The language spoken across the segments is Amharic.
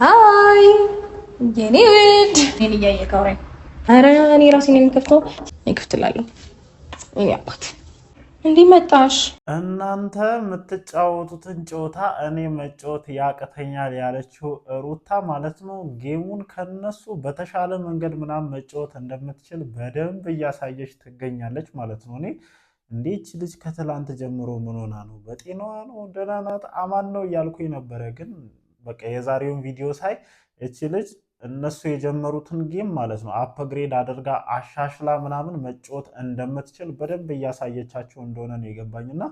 ሃይ የኔ ውድ እኔን እያየህ አውራኝ። ኧረ እኔ ራሴን የሚከፍተው ይከፍትላለሁ። እኔ አባት እንዲህ መጣሽ። እናንተ የምትጫወቱትን ጨዋታ እኔ መጫወት ያቅተኛል ያለችው ሩታ ማለት ነው። ጌሙን ከነሱ በተሻለ መንገድ ምናምን መጫወት እንደምትችል በደንብ እያሳየች ትገኛለች ማለት ነው። እኔ እንዴች ልጅ ከትላንት ጀምሮ ምን ሆና ነው? በጤናዋ ነው? ደህና ናት? አማን ነው እያልኩኝ ነበረ። ግን በቃ የዛሬውን ቪዲዮ ሳይ እቺ ልጅ እነሱ የጀመሩትን ጌም ማለት ነው አፕግሬድ አድርጋ አሻሽላ ምናምን መጫወት እንደምትችል በደንብ እያሳየቻቸው እንደሆነ ነው የገባኝ። እና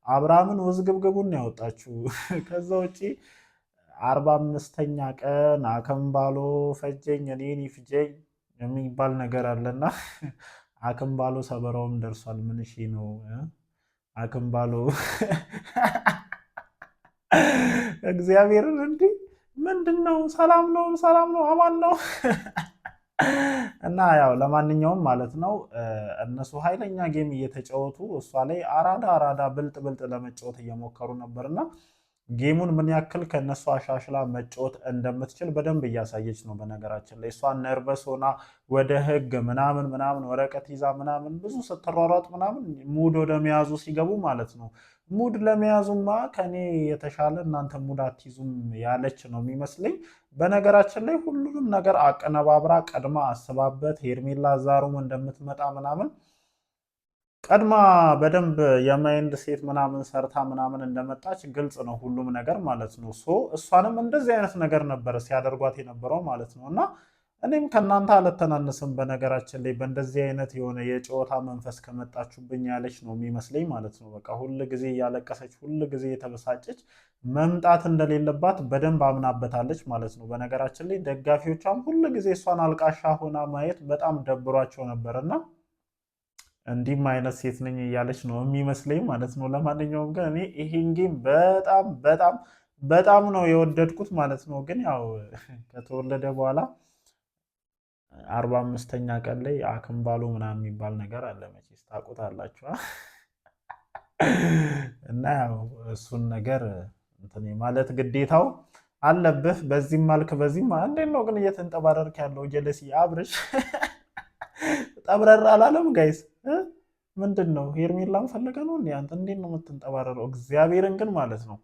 አብርሃምን ውዝግብግቡን ያወጣችው ከዛ ውጪ 45ኛ ቀን አከምባሎ ፈጀኝ እኔን ይፍጀኝ የሚባል ነገር አለና አክምባሎ ሰበራውም ደርሷል። ምን ነው አክምባሎ እግዚአብሔርን እንዲህ ምንድን ነው? ሰላም ነው፣ ሰላም ነው፣ አማን ነው። እና ያው ለማንኛውም ማለት ነው እነሱ ኃይለኛ ጌም እየተጫወቱ እሷ ላይ አራዳ አራዳ ብልጥ ብልጥ ለመጫወት እየሞከሩ ነበርና ጌሙን ምን ያክል ከነሱ አሻሽላ መጫወት እንደምትችል በደንብ እያሳየች ነው። በነገራችን ላይ እሷ ነርቨስ ሆና ወደ ህግ ምናምን ምናምን ወረቀት ይዛ ምናምን ብዙ ስትሯሯጥ ምናምን ሙድ ወደ መያዙ ሲገቡ ማለት ነው። ሙድ ለመያዙማ ከኔ የተሻለ እናንተ ሙድ አትይዙም ያለች ነው የሚመስለኝ። በነገራችን ላይ ሁሉንም ነገር አቀነባብራ ቀድማ አስባበት ሄርሜላ ዛሩም እንደምትመጣ ምናምን ቀድማ በደንብ የማይንድ ሴት ምናምን ሰርታ ምናምን እንደመጣች ግልጽ ነው ሁሉም ነገር ማለት ነው። እሷንም እንደዚህ አይነት ነገር ነበር ሲያደርጓት የነበረው ማለት ነው። እና እኔም ከእናንተ አልተናነስም በነገራችን ላይ በእንደዚህ አይነት የሆነ የጨዋታ መንፈስ ከመጣችሁብኝ ያለች ነው የሚመስለኝ ማለት ነው። በቃ ሁል ጊዜ እያለቀሰች ሁል ጊዜ የተበሳጨች መምጣት እንደሌለባት በደንብ አምናበታለች ማለት ነው። በነገራችን ላይ ደጋፊዎቿም ሁል ጊዜ እሷን አልቃሻ ሆና ማየት በጣም ደብሯቸው ነበርና እንዲህም አይነት ሴት ነኝ እያለች ነው የሚመስለኝ ማለት ነው። ለማንኛውም ግን እኔ ይሄን ጌም በጣም በጣም በጣም ነው የወደድኩት ማለት ነው። ግን ያው ከተወለደ በኋላ 45ኛ ቀን ላይ አክምባሎ ምናምን የሚባል ነገር አለ መቼስ ታውቁታላችሁ። እና ያው እሱን ነገር እንትን ማለት ግዴታው አለብህ። በዚህም ማልክ በዚህም እንዴት ነው ግን እየተንጠባረርክ ያለው ጀለሲ አብርሽ ጠብረር አላለም ጋይስ? ምንድን ነው ሄርሜላን ፈለገ ነው እንዴ? አንተ እንዴት ነው የምትንጠባረረው? እግዚአብሔርን ግን ማለት ነው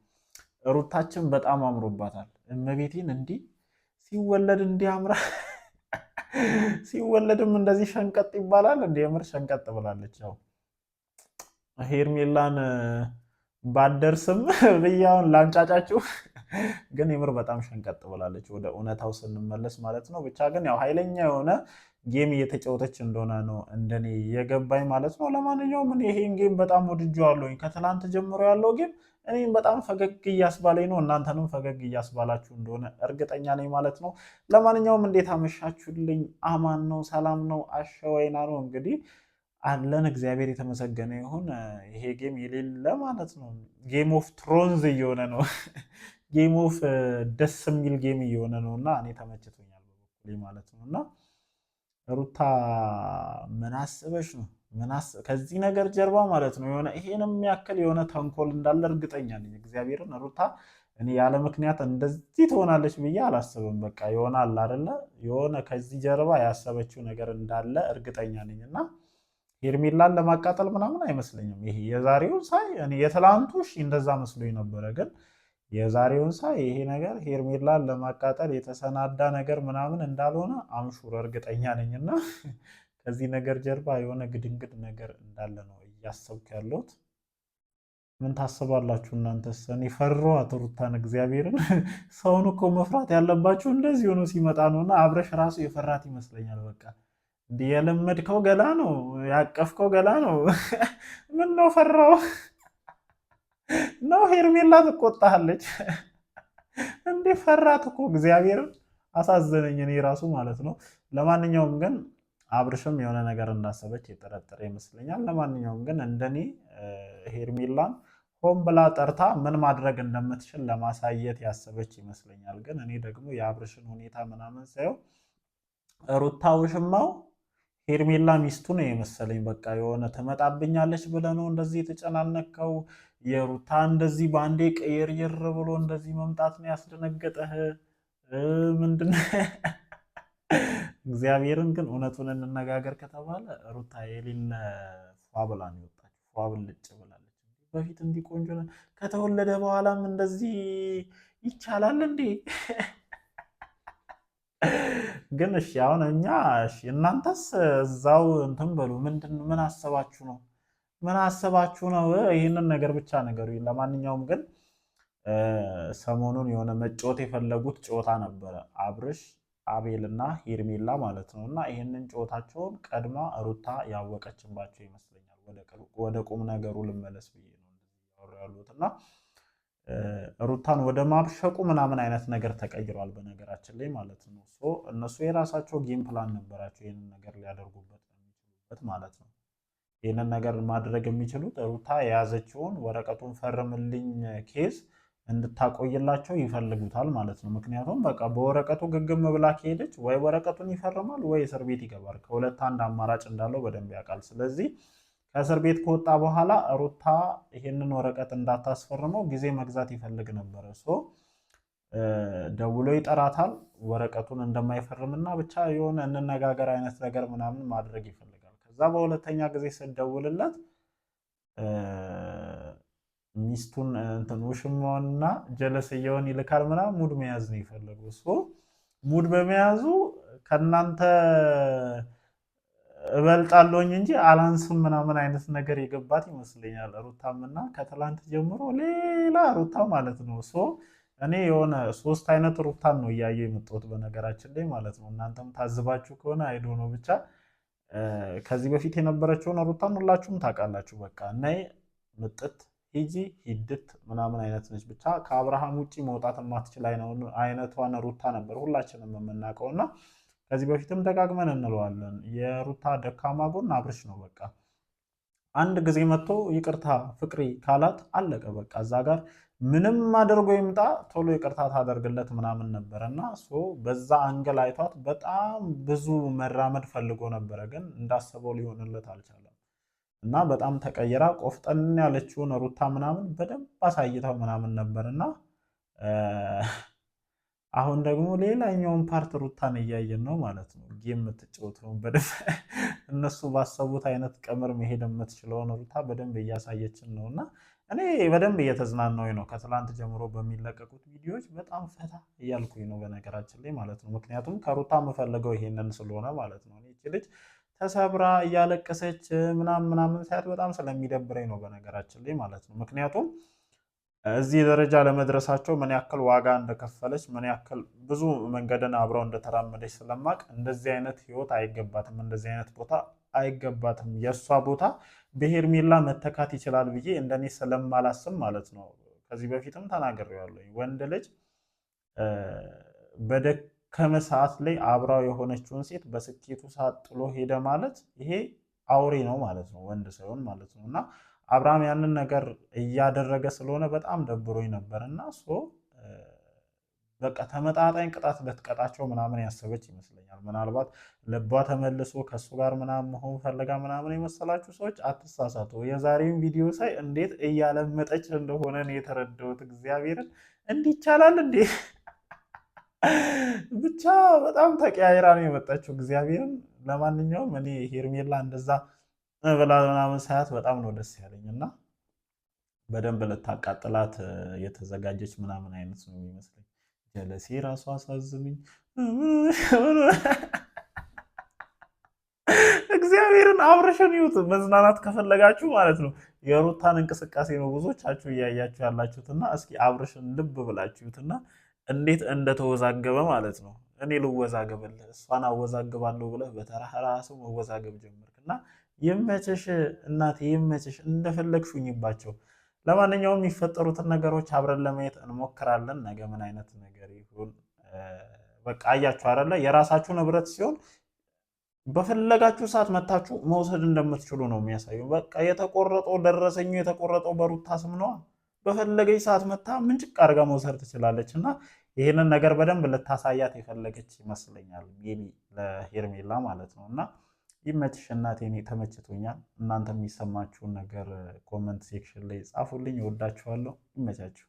ሩታችን በጣም አምሮባታል። እመቤቴን እንዲህ ሲወለድ እንዲህ አምራ ሲወለድም እንደዚህ ሸንቀጥ ይባላል እንዴ? የምር ሸንቀጥ ብላለች። ያው ሄርሜላን ባደርስም ብያውን ላንጫጫችሁ ግን የምር በጣም ሸንቀጥ ብላለች፣ ወደ እውነታው ስንመለስ ማለት ነው። ብቻ ግን ያው ኃይለኛ የሆነ ጌም እየተጫወተች እንደሆነ ነው እንደኔ የገባኝ ማለት ነው። ለማንኛውም ይሄን ጌም በጣም ወድጄዋለሁኝ። ከትላንት ጀምሮ ያለው ጌም እኔም በጣም ፈገግ እያስባለኝ ነው፣ እናንተንም ፈገግ እያስባላችሁ እንደሆነ እርግጠኛ ነኝ ማለት ነው። ለማንኛውም እንዴት አመሻችሁልኝ? አማን ነው፣ ሰላም ነው፣ አሸወይና ነው እንግዲህ አለን። እግዚአብሔር የተመሰገነ ይሁን። ይሄ ጌም የሌለ ማለት ነው ጌም ኦፍ ትሮንዝ እየሆነ ነው። ጌም ኦፍ ደስ የሚል ጌም እየሆነ ነው እና እኔ ተመችቶኛል በበኩሌ ማለት ነው። እና ሩታ ምን አስበሽ ነው? ከዚህ ነገር ጀርባ ማለት ነው የሆነ ይሄንም ያክል የሆነ ተንኮል እንዳለ እርግጠኛ ነኝ። እግዚአብሔርን ሩታ እኔ ያለ ምክንያት እንደዚህ ትሆናለች ብዬ አላስብም። በቃ ይሆናል አይደለ? የሆነ ከዚህ ጀርባ ያሰበችው ነገር እንዳለ እርግጠኛ ነኝ እና ሄርሜላን ለማቃጠል ምናምን አይመስለኝም። ይሄ የዛሬውን ሳይ እኔ የትላንቱ እንደዛ መስሎኝ ነበረ፣ ግን የዛሬውን ሳይ ይሄ ነገር ሄርሜላን ለማቃጠል የተሰናዳ ነገር ምናምን እንዳልሆነ አምሹር እርግጠኛ ነኝና ከዚህ ነገር ጀርባ የሆነ ግድንግድ ነገር እንዳለ ነው እያሰብኩ ያለሁት። ምን ታስባላችሁ እናንተስ? እኔ ፈራኋት ሩታን እግዚአብሔርን። ሰውን እኮ መፍራት ያለባችሁ እንደዚህ ሆኖ ሲመጣ ነውና አብረሽ ራሱ የፈራት ይመስለኛል። በቃ እንዲህ የለመድከው ገላ ነው ያቀፍከው ገላ ነው። ምን ነው ፈራው ነው? ሄርሜላ ትቆጣለች እንዴ? ፈራት እኮ እግዚአብሔርን አሳዘነኝ እኔ ራሱ ማለት ነው። ለማንኛውም ግን አብርሽም የሆነ ነገር እንዳሰበች የጠረጠረ ይመስለኛል። ለማንኛውም ግን እንደኔ ሄርሜላን ሆን ብላ ጠርታ ምን ማድረግ እንደምትችል ለማሳየት ያሰበች ይመስለኛል። ግን እኔ ደግሞ የአብርሽን ሁኔታ ምናምን ሳየው ሩታ ውሽማው ሄርሜላ ሚስቱ ነው የመሰለኝ። በቃ የሆነ ትመጣብኛለች ብለህ ነው እንደዚህ የተጨናነቀው? የሩታ እንደዚህ በአንዴ ቀየር ብሎ እንደዚህ መምጣት ነው ያስደነገጠህ? ምንድን እግዚአብሔርን ግን እውነቱን እንነጋገር ከተባለ ሩታ የሌለ ፏ ብላ ነው የወጣችው። ፏ ብልጭ ብላለች። በፊት እንዲህ ቆንጆ ከተወለደ በኋላም እንደዚህ ይቻላል እንዴ? ግን እሺ አሁን እኛ እሺ እናንተስ እዛው እንትን በሉ። ምን አሰባችሁ ነው? ምን አሰባችሁ ነው? ይህንን ነገር ብቻ ነገሩ። ለማንኛውም ግን ሰሞኑን የሆነ መጫወት የፈለጉት ጨዋታ ነበረ፣ አብርሽ አቤልና ሄርሜላ ማለት ነው። እና ይህንን ጨዋታቸውን ቀድማ ሩታ ያወቀችባቸው ይመስለኛል። ወደ ቁም ነገሩ ልመለስ ብዬ ነው ያወሩ ያሉት እና ሩታን ወደ ማብሸቁ ምናምን አይነት ነገር ተቀይሯል። በነገራችን ላይ ማለት ነው እነሱ የራሳቸው ጌም ፕላን ነበራቸው ይህንን ነገር ሊያደርጉበት የሚችሉበት ማለት ነው። ይህንን ነገር ማድረግ የሚችሉት ሩታ የያዘችውን ወረቀቱን ፈርምልኝ ኬዝ እንድታቆይላቸው ይፈልጉታል ማለት ነው። ምክንያቱም በቃ በወረቀቱ ግግም ብላ ከሄደች ወይ ወረቀቱን ይፈርማል ወይ እስር ቤት ይገባል። ከሁለት አንድ አማራጭ እንዳለው በደንብ ያውቃል። ስለዚህ ከእስር ቤት ከወጣ በኋላ ሩታ ይሄንን ወረቀት እንዳታስፈርመው ጊዜ መግዛት ይፈልግ ነበረ። ደውሎ ይጠራታል። ወረቀቱን እንደማይፈርምና ብቻ የሆነ እንነጋገር አይነት ነገር ምናምን ማድረግ ይፈልጋል። ከዛ በሁለተኛ ጊዜ ስትደውልለት ሚስቱን እንትን ውሽማውንና ጀለስየውን ይልካል ምናምን ሙድ መያዝ ነው የፈለገው። ሙድ በመያዙ ከእናንተ እበልጣለሁኝ እንጂ አላንስም ምናምን አይነት ነገር የገባት ይመስለኛል ሩታም። እና ከትላንት ጀምሮ ሌላ ሩታ ማለት ነው። እኔ የሆነ ሶስት አይነት ሩታን ነው እያየ የመጣሁት በነገራችን ላይ ማለት ነው። እናንተም ታዝባችሁ ከሆነ አይዶ ነው ብቻ ከዚህ በፊት የነበረችውን ሩታን ሁላችሁም ታውቃላችሁ። በቃ ነይ ምጥት ሂጂ ሂድት ምናምን አይነት ነች። ብቻ ከአብርሃም ውጭ መውጣት የማትችል አይነቷን ሩታ ነበር ሁላችንም የምናውቀው እና ከዚህ በፊትም ደጋግመን እንለዋለን የሩታ ደካማ ጎን አብርሽ ነው። በቃ አንድ ጊዜ መጥቶ ይቅርታ ፍቅሪ ካላት አለቀ በቃ እዛ ጋር ምንም አድርጎ ይምጣ ቶሎ ይቅርታ ታደርግለት ምናምን ነበረ እና በዛ አንገል አይቷት በጣም ብዙ መራመድ ፈልጎ ነበረ፣ ግን እንዳሰበው ሊሆንለት አልቻለም እና በጣም ተቀይራ ቆፍጠን ያለችውን ሩታ ምናምን በደንብ አሳይተው ምናምን ነበር እና አሁን ደግሞ ሌላኛውን ፓርት ሩታን እያየን ነው ማለት ነው። ጌም የምትጫወተው በደንብ እነሱ ባሰቡት አይነት ቀመር መሄድ የምትችለውን ሩታ በደንብ እያሳየችን ነው እና እኔ በደንብ እየተዝናናሁኝ ነው። ከትላንት ጀምሮ በሚለቀቁት ቪዲዮዎች በጣም ፈታ እያልኩኝ ነው በነገራችን ላይ ማለት ነው። ምክንያቱም ከሩታ የምፈልገው ይሄንን ስለሆነ ማለት ነው። ይቺ ልጅ ተሰብራ እያለቀሰች ምናምን ሳያት በጣም ስለሚደብረኝ ነው በነገራችን ላይ ማለት ነው። ምክንያቱም እዚህ ደረጃ ለመድረሳቸው ምን ያክል ዋጋ እንደከፈለች ምን ያክል ብዙ መንገድን አብረው እንደተራመደች ስለማቅ እንደዚህ አይነት ህይወት አይገባትም፣ እንደዚህ አይነት ቦታ አይገባትም። የእሷ ቦታ በሄርሜላ መተካት ይችላል ብዬ እንደኔ ስለማላስብ ማለት ነው። ከዚህ በፊትም ተናግሬዋለሁ። ወንድ ልጅ በደከመ ሰዓት ላይ አብራው የሆነችውን ሴት በስኬቱ ሰዓት ጥሎ ሄደ ማለት ይሄ አውሬ ነው ማለት ነው፣ ወንድ ሳይሆን ማለት ነው። እና አብርሃም ያንን ነገር እያደረገ ስለሆነ በጣም ደብሮኝ ነበር እና በቃ ተመጣጣኝ ቅጣት ልትቀጣቸው ምናምን ያሰበች ይመስለኛል። ምናልባት ልቧ ተመልሶ ከእሱ ጋር ምናምን መሆን ፈለጋ ምናምን የመሰላችሁ ሰዎች አትሳሳቱ። የዛሬውን ቪዲዮ ሳይ እንዴት እያለመጠች እንደሆነ ነው የተረዳሁት። እግዚአብሔርን እንዲህ ይቻላል እንዴ? ብቻ በጣም ተቀያይራ ነው የመጣችው እግዚአብሔርን። ለማንኛውም እኔ ሄርሜላ እንደዛ ብላ ምናምን ሳያት በጣም ነው ደስ ያለኝ እና በደንብ ልታቃጥላት የተዘጋጀች ምናምን አይነት ነው የሚመስለኝ። ጀለሴ ራሱ አሳዝኑኝ። እግዚአብሔርን አብርሽን ይዩት። መዝናናት ከፈለጋችሁ ማለት ነው የሩታን እንቅስቃሴ ነው ብዙዎቻችሁ እያያችሁ ያላችሁትና እስኪ አብርሽን ልብ ብላችሁ ይዩትና እንዴት እንደተወዛገበ ማለት ነው። እኔ ልወዛገብልህ እሷን አወዛግባለሁ ብለህ በተራህ ራሱ መወዛገብ ጀመርክና ይመችሽ እናቴ ይመችሽ፣ እንደፈለግሽኝባቸው። ለማንኛውም የሚፈጠሩትን ነገሮች አብረን ለማየት እንሞክራለን። ነገ ምን አይነት ነገር ይሁን በቃ አያችሁ አይደለ? የራሳችሁ ንብረት ሲሆን በፈለጋችሁ ሰዓት መታችሁ መውሰድ እንደምትችሉ ነው የሚያሳየው። በቃ የተቆረጠው ደረሰኙ የተቆረጠው በሩታ ስም ነዋ። በፈለገች ሰዓት መታ ምንጭቅ አድርጋ መውሰድ ትችላለች እና ይህንን ነገር በደንብ ልታሳያት የፈለገች ይመስለኛል ለሄርሜላ ማለት ነው። እና ይመችሽ እናቴ፣ እኔ ተመችቶኛል። እናንተ የሚሰማችሁን ነገር ኮመንት ሴክሽን ላይ ጻፉልኝ። እወዳችኋለሁ። ይመቻችሁ።